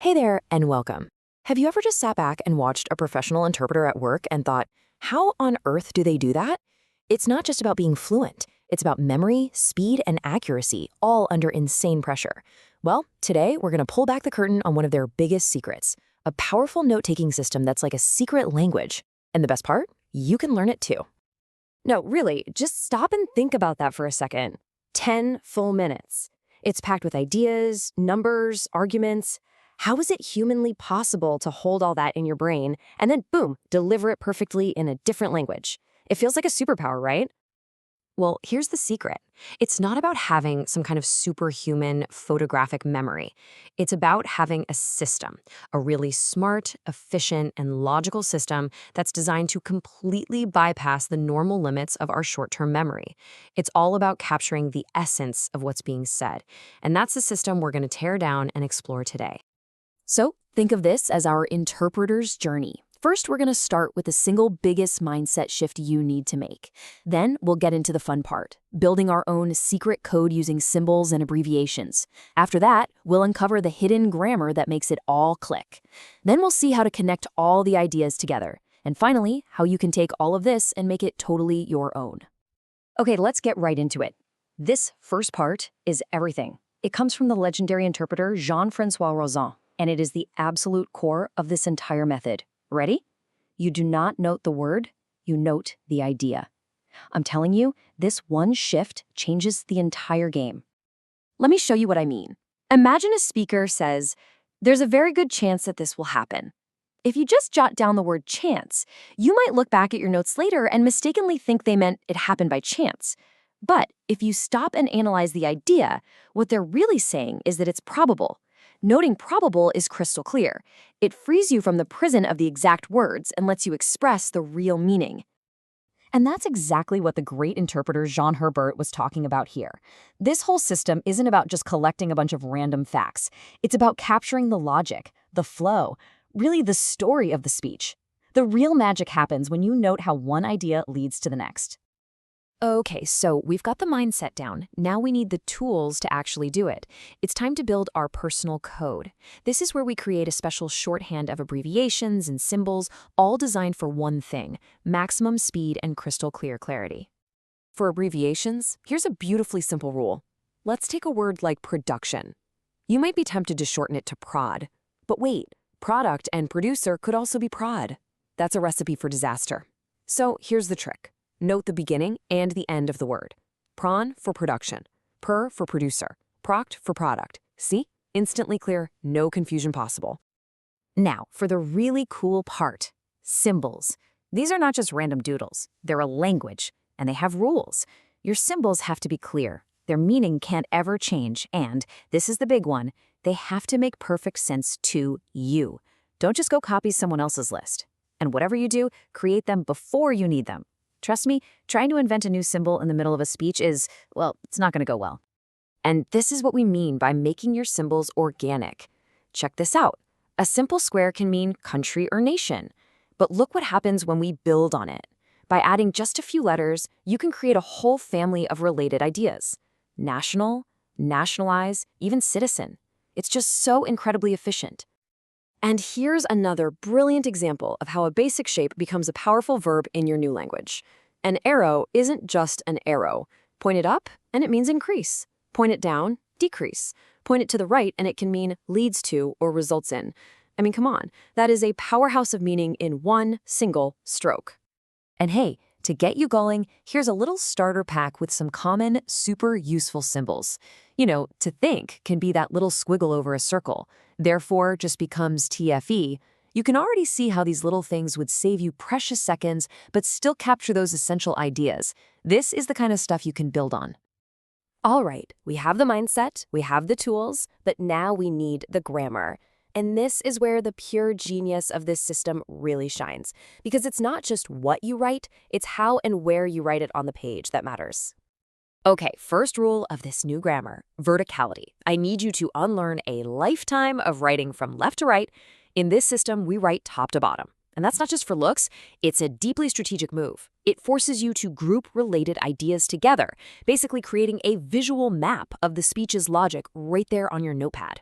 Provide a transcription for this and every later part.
Hey there, and welcome. Have you ever just sat back and watched a professional interpreter at work and thought, how on earth do they do that? It's not just about being fluent. It's about memory, speed, and accuracy, all under insane pressure. Well, today we're going to pull back the curtain on one of their biggest secrets, a powerful note-taking system that's like a secret language. And the best part? You can learn it too. No, really, just stop and think about that for a second. 10 full minutes. It's packed with ideas, numbers, arguments. How is it humanly possible to hold all that in your brain and then, boom, deliver it perfectly in a different language? It feels like a superpower, right? Well, here's the secret. It's not about having some kind of superhuman photographic memory. It's about having a system, a really smart, efficient, and logical system that's designed to completely bypass the normal limits of our short-term memory. It's all about capturing the essence of what's being said. And that's the system we're going to tear down and explore today. So think of this as our interpreter's journey. First, we're going to start with the single biggest mindset shift you need to make. Then we'll get into the fun part, building our own secret code using symbols and abbreviations. After that, we'll uncover the hidden grammar that makes it all click. Then we'll see how to connect all the ideas together. And finally, how you can take all of this and make it totally your own. Okay, let's get right into it. This first part is everything. It comes from the legendary interpreter Jean-François Rozan, and it is the absolute core of this entire method. Ready? You do not note the word, you note the idea. I'm telling you, this one shift changes the entire game. Let me show you what I mean. Imagine a speaker says, "There's a very good chance that this will happen." If you just jot down the word chance, you might look back at your notes later and mistakenly think they meant it happened by chance. But if you stop and analyze the idea, what they're really saying is that it's probable. Noting probable is crystal clear. It frees you from the prison of the exact words and lets you express the real meaning. And that's exactly what the great interpreter Jean Herbert was talking about here. This whole system isn't about just collecting a bunch of random facts. It's about capturing the logic, the flow, really the story of the speech. The real magic happens when you note how one idea leads to the next. Okay, so we've got the mindset down. Now we need the tools to actually do it. It's time to build our personal code. This is where we create a special shorthand of abbreviations and symbols, all designed for one thing: maximum speed and crystal clear clarity. For abbreviations, here's a beautifully simple rule. Let's take a word like production. You might be tempted to shorten it to prod. But wait, product and producer could also be prod. That's a recipe for disaster. So here's the trick. Note the beginning and the end of the word. Pron for production, per for producer, proct for product. See? Instantly clear, no confusion possible. Now, for the really cool part, symbols. These are not just random doodles. They're a language, and they have rules. Your symbols have to be clear. Their meaning can't ever change, and, this is the big one, they have to make perfect sense to you. Don't just go copy someone else's list. And whatever you do, create them before you need them. Trust me, trying to invent a new symbol in the middle of a speech is, well, it's not going to go well. And this is what we mean by making your symbols organic. Check this out. A simple square can mean country or nation. But look what happens when we build on it. By adding just a few letters, you can create a whole family of related ideas. National, nationalize, even citizen. It's just so incredibly efficient. And here's another brilliant example of how a basic shape becomes a powerful verb in your new language. An arrow isn't just an arrow. Point it up, and it means increase. Point it down, decrease. Point it to the right, and it can mean leads to or results in. I mean, come on. That is a powerhouse of meaning in one single stroke. And hey, to get you going, here's a little starter pack with some common, super useful symbols. You know, to think can be that little squiggle over a circle. Therefore, just becomes TFE. You can already see how these little things would save you precious seconds, but still capture those essential ideas. This is the kind of stuff you can build on. All right, we have the mindset, we have the tools, but now we need the grammar. And this is where the pure genius of this system really shines. Because it's not just what you write, it's how and where you write it on the page that matters. Okay, first rule of this new grammar, verticality. I need you to unlearn a lifetime of writing from left to right. In this system, we write top to bottom. And that's not just for looks, it's a deeply strategic move. It forces you to group related ideas together, basically creating a visual map of the speech's logic right there on your notepad.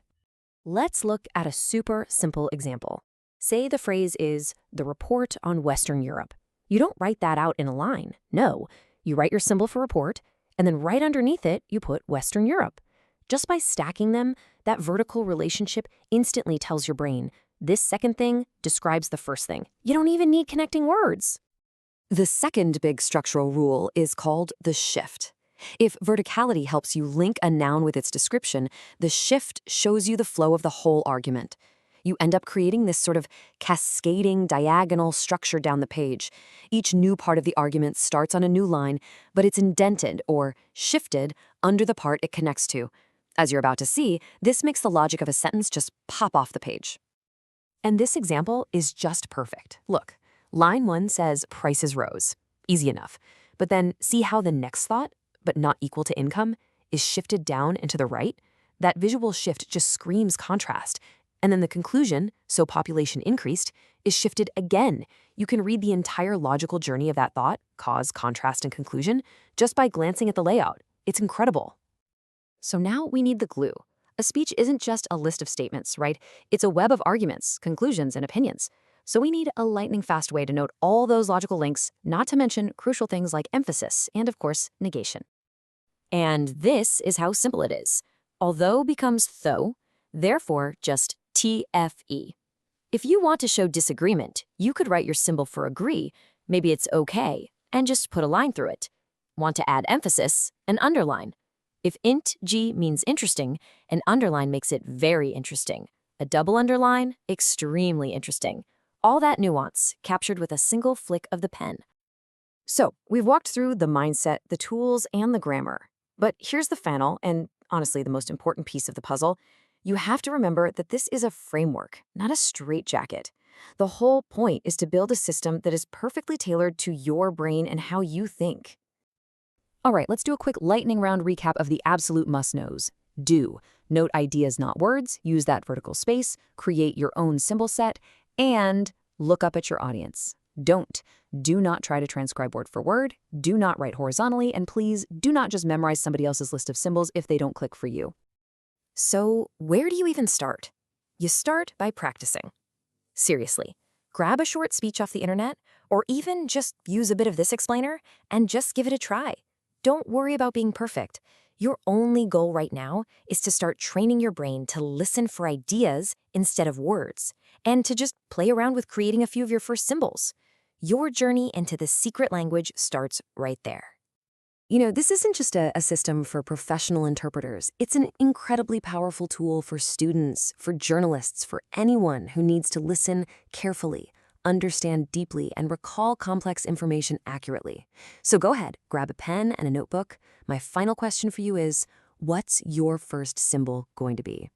Let's look at a super simple example. Say the phrase is the report on Western Europe. You don't write that out in a line. No, you write your symbol for report, and then right underneath it, you put Western Europe. Just by stacking them, that vertical relationship instantly tells your brain, this second thing describes the first thing. You don't even need connecting words. The second big structural rule is called the shift. If verticality helps you link a noun with its description, the shift shows you the flow of the whole argument. You end up creating this sort of cascading diagonal structure down the page. Each new part of the argument starts on a new line, but it's indented or shifted under the part it connects to. As you're about to see, this makes the logic of a sentence just pop off the page. And this example is just perfect. Look, line 1 says prices rose. Easy enough. But then see how the next thought, but not equal to income, is shifted down and to the right? That visual shift just screams contrast. And then the conclusion, so population increased, is shifted again. You can read the entire logical journey of that thought, cause, contrast, and conclusion, just by glancing at the layout. It's incredible. So now we need the glue. A speech isn't just a list of statements, right? It's a web of arguments, conclusions, and opinions. So we need a lightning-fast way to note all those logical links, not to mention crucial things like emphasis and, of course, negation. And this is how simple it is. Although becomes though, therefore just TFE. If you want to show disagreement, you could write your symbol for agree, maybe it's okay, and just put a line through it. Want to add emphasis? An underline. If int G means interesting, an underline makes it very interesting. A double underline, extremely interesting. All that nuance captured with a single flick of the pen. So, we've walked through the mindset, the tools, and the grammar. But here's the final, and honestly the most important piece of the puzzle. You have to remember that this is a framework, not a straitjacket. The whole point is to build a system that is perfectly tailored to your brain and how you think. All right, let's do a quick lightning round recap of the absolute must-knows. Do. Note ideas, not words. Use that vertical space. Create your own symbol set. And look up at your audience. Don't. Do not try to transcribe word for word. Do not write horizontally. And please, do not just memorize somebody else's list of symbols if they don't click for you. So, where do you even start? You start by practicing. Seriously, grab a short speech off the internet, or even just use a bit of this explainer, and just give it a try. Don't worry about being perfect. Your only goal right now is to start training your brain to listen for ideas instead of words, and to just play around with creating a few of your first symbols. Your journey into the secret language starts right there. You know, this isn't just a system for professional interpreters. It's an incredibly powerful tool for students, for journalists, for anyone who needs to listen carefully, understand deeply, and recall complex information accurately. So go ahead, grab a pen and a notebook. My final question for you is, what's your first symbol going to be?